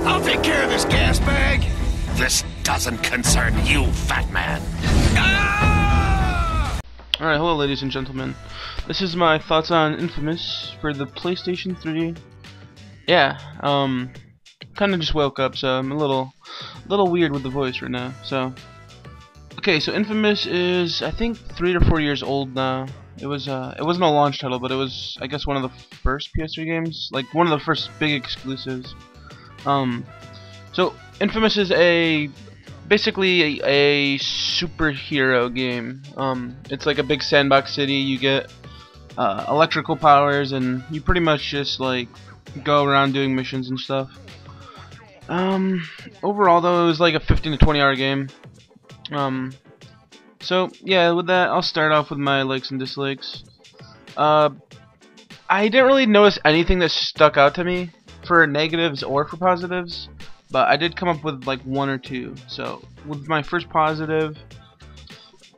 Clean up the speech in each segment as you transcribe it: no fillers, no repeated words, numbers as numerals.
I'll take care of this gas bag. This doesn't concern you, fat man. Ah! Alright, hello ladies and gentlemen. This is my thoughts on Infamous for the PlayStation 3. Yeah, kinda just woke up, so I'm a little weird with the voice right now. So, okay, so Infamous is, I think, 3 to 4 years old now. It wasn't a launch title, but it was, I guess, one of the first PS3 games, like one of the first big exclusives. So Infamous is basically a superhero game. It's like a big sandbox city. You get electrical powers, and you pretty much just like go around doing missions and stuff. Overall though, it was like a 15 to 20 hour game. So yeah, with that, I'll start off with my likes and dislikes. I didn't really notice anything that stuck out to me for negatives or for positives, but I did come up with like one or two. So with my first positive,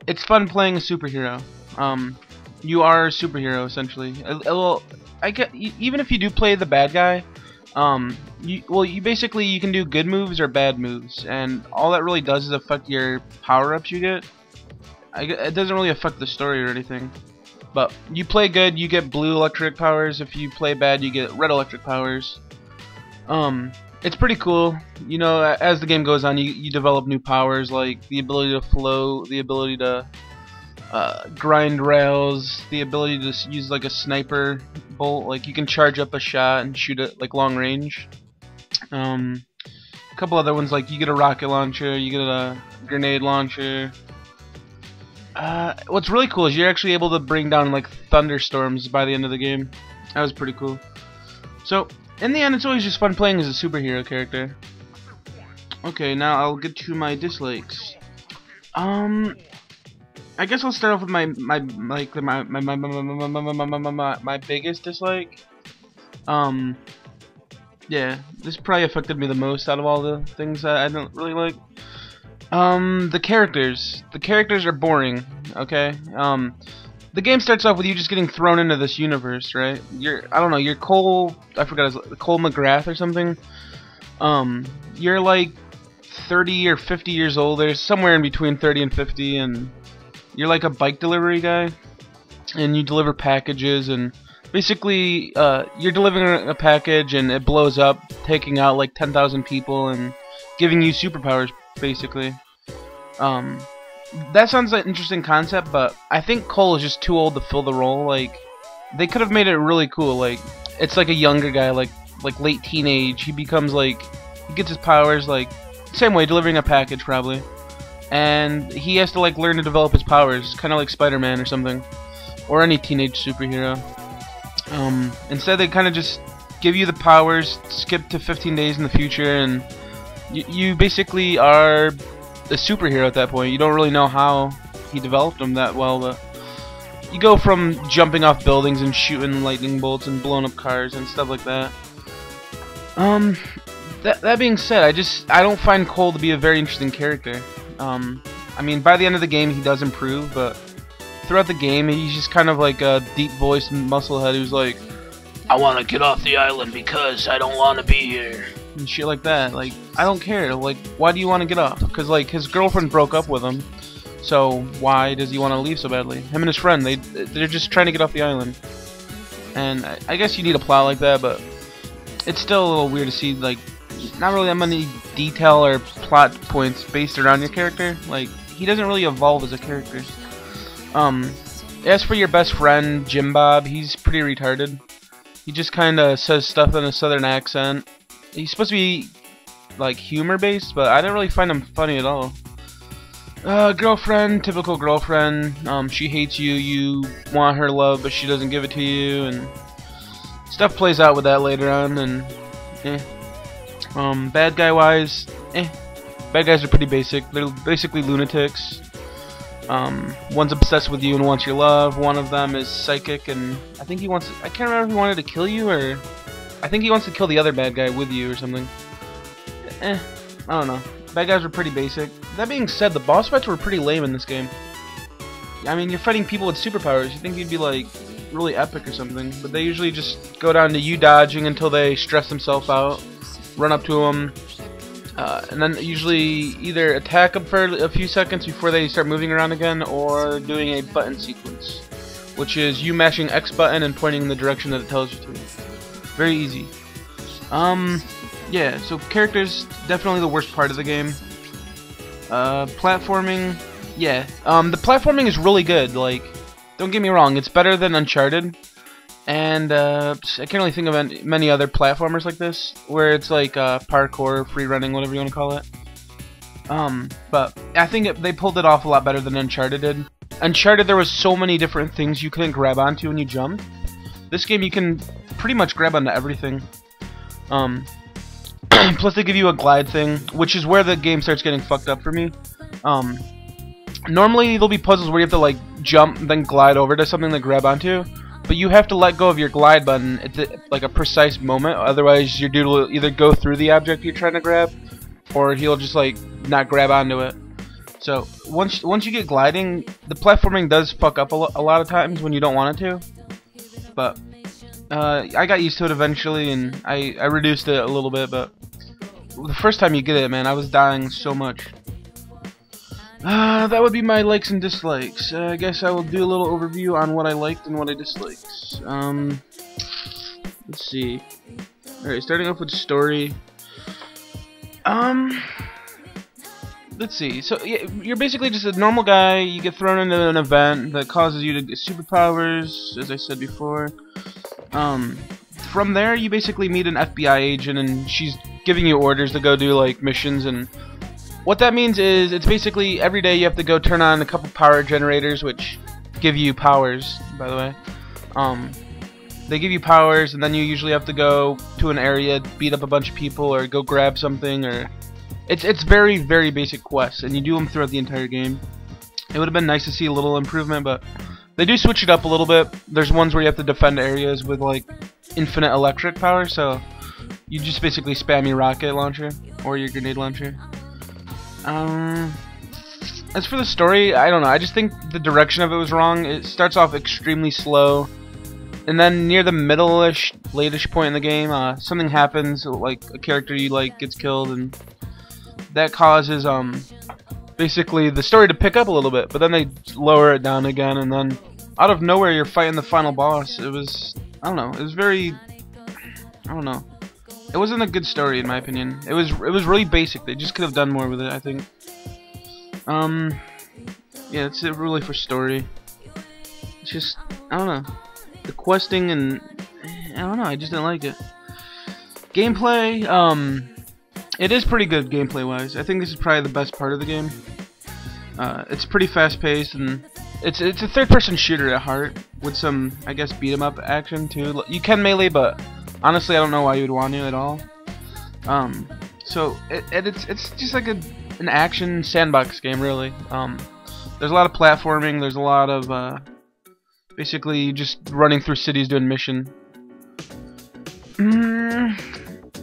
it's fun playing a superhero. You are a superhero essentially. Even if you do play the bad guy, you basically you can do good moves or bad moves, and all that really does is affect your power-ups you get. It doesn't really affect the story or anything. But you play good, you get blue electric powers. If you play bad, you get red electric powers. It's pretty cool. You know, as the game goes on, you develop new powers like the ability to float, the ability to grind rails, the ability to use like a sniper bolt. Like you can charge up a shot and shoot it like long range. A couple other ones, like you get a rocket launcher, you get a grenade launcher. What's really cool is you're actually able to bring down like thunderstorms by the end of the game. That was pretty cool. So in the end, it's always just fun playing as a superhero character. Okay, now I'll get to my dislikes. I guess I'll start off with my biggest dislike. Yeah, this probably affected me the most out of all the things that I don't really like. The characters. The characters are boring, okay? The game starts off with you just getting thrown into this universe, right? You're Cole, I forgot Cole McGrath or something. You're like 30 or 50 years old. There's somewhere in between 30 and 50, and you're like a bike delivery guy, and you deliver packages, and basically you're delivering a package and it blows up, taking out like 10,000 people and giving you superpowers, basically. That sounds like an interesting concept, but I think Cole is just too old to fill the role. Like, they could have made it really cool. Like, it's like a younger guy, like late teenage. He becomes like, he gets his powers like same way, delivering a package probably, and he has to like learn to develop his powers, kind of like Spider-Man or something, or any teenage superhero. Instead, they kind of just give you the powers, skip to 15 days in the future, and you basically are a superhero at that point. You don't really know how he developed them that well, but you go from jumping off buildings and shooting lightning bolts and blowing up cars and stuff like that. That being said, I don't find Cole to be a very interesting character. I mean, by the end of the game he does improve, but throughout the game he's just kind of like a deep-voiced musclehead who's like, I want to get off the island because I don't want to be here, and shit like that. Like, I don't care. Like, why do you want to get off? Because like his girlfriend broke up with him, so why does he want to leave so badly? Him and his friend, they're just trying to get off the island. And I guess you need a plot like that, but it's still a little weird to see like not really that many detail or plot points based around your character. Like, he doesn't really evolve as a character. As for your best friend Jim Bob, he's pretty retarded. He just kind of says stuff in a southern accent. He's supposed to be like humor based, but I didn't really find him funny at all. Girlfriend, typical girlfriend. She hates you. You want her love, but she doesn't give it to you, and stuff plays out with that later on. And bad guy wise, bad guys are pretty basic. They're basically lunatics. One's obsessed with you and wants your love. One of them is psychic, and I think he wants. I can't remember if he wanted to kill you, or I think he wants to kill the other bad guy with you or something. I don't know. Bad guys were pretty basic. That being said, the boss fights were pretty lame in this game. I mean, you're fighting people with superpowers. You think you'd be like really epic or something, but they usually just go down to you dodging until they stress themselves out, run up to them, and then usually either attack them for a few seconds before they start moving around again, or doing a button sequence, which is you mashing X button and pointing in the direction that it tells you to. Very easy. Yeah, so characters, definitely the worst part of the game. Platforming, yeah. The platforming is really good, like, don't get me wrong, it's better than Uncharted. And I can't really think of many other platformers like this, where it's like parkour, free running, whatever you want to call it. But I think they pulled it off a lot better than Uncharted did. Uncharted, there was so many different things you couldn't grab onto when you jumped. This game, you can pretty much grab onto everything. Plus, they give you a glide thing, which is where the game starts getting fucked up for me. Normally, there'll be puzzles where you have to like jump, then glide over to something to grab onto. But you have to let go of your glide button at like a precise moment, otherwise your dude will either go through the object you're trying to grab, or he'll just like not grab onto it. So once you get gliding, the platforming does fuck up a lot of times when you don't want it to. But I got used to it eventually, and I reduced it a little bit. But the first time you get it, man, I was dying so much. That would be my likes and dislikes. I guess I will do a little overview on what I liked and what I disliked. Let's see. Alright, starting off with story. Let's see. So, yeah, you're basically just a normal guy. You get thrown into an event that causes you to get superpowers, as I said before. From there, you basically meet an FBI agent, and she's giving you orders to go do, like, missions, and what that means is, it's basically every day you have to go turn on a couple power generators, which give you powers, by the way. They give you powers, and then you usually have to go to an area, beat up a bunch of people, or go grab something, or it's very, very basic quests, and you do them throughout the entire game. It would have been nice to see a little improvement, but they do switch it up a little bit. There's ones where you have to defend areas with like infinite electric power, so you just basically spam your rocket launcher or your grenade launcher. As for the story, I don't know. I just think the direction of it was wrong. It starts off extremely slow, and then near the middle-ish, late-ish point in the game, something happens, like a character you like gets killed, and that causes basically the story to pick up a little bit. But then they lower it down again, and then out of nowhere you're fighting the final boss. It was, I don't know. It was very, I don't know. It wasn't a good story in my opinion. It was really basic. They just could have done more with it, I think. Yeah, that's it really for story. It's just, I don't know. The questing and I don't know, I just didn't like it. Gameplay, it is pretty good gameplay wise. I think this is probably the best part of the game. It's pretty fast paced, and it's a third person shooter at heart with some, I guess, beat 'em up action too. You can melee, but honestly, I don't know why you would want to at all. So it's just like an action sandbox game, really. There's a lot of platforming. There's a lot of basically just running through cities doing mission.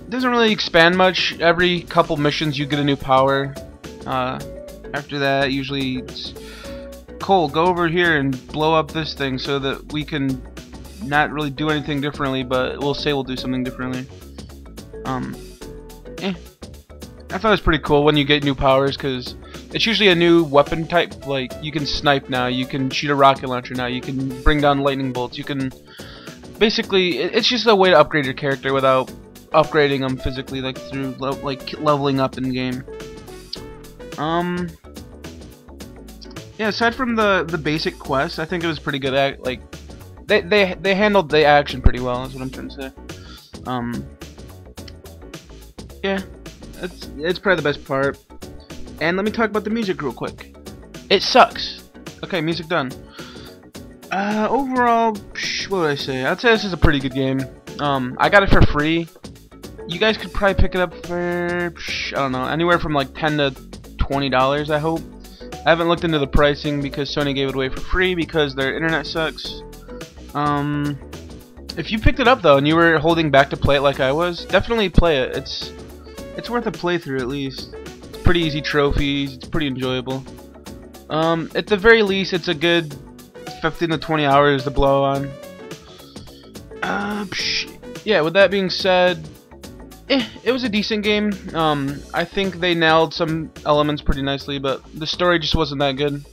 Doesn't really expand much. Every couple missions, you get a new power. After that, usually it's, Cole, go over here and blow up this thing so that we can not really do anything differently, but we'll say we'll do something differently. I thought it was pretty cool when you get new powers, because it's usually a new weapon type. Like, you can snipe now, you can shoot a rocket launcher now, you can bring down lightning bolts, you can basically, it's just a way to upgrade your character without upgrading them physically, like through leveling up in game. Yeah, aside from the basic quests, I think it was pretty good. Like, they handled the action pretty well, is what I'm trying to say. Yeah, it's probably the best part. And let me talk about the music real quick. It sucks. Okay, music done. Overall, what would I say? I'd say this is a pretty good game. I got it for free. You guys could probably pick it up for, I don't know, anywhere from like $10 to $20, I hope. I haven't looked into the pricing because Sony gave it away for free because their internet sucks. If you picked it up though and you were holding back to play it like I was, definitely play it. It's worth a playthrough at least. It's pretty easy trophies. It's pretty enjoyable. At the very least, it's a good 15 to 20 hours to blow on. Yeah. With that being said, It was a decent game. I think they nailed some elements pretty nicely, but the story just wasn't that good.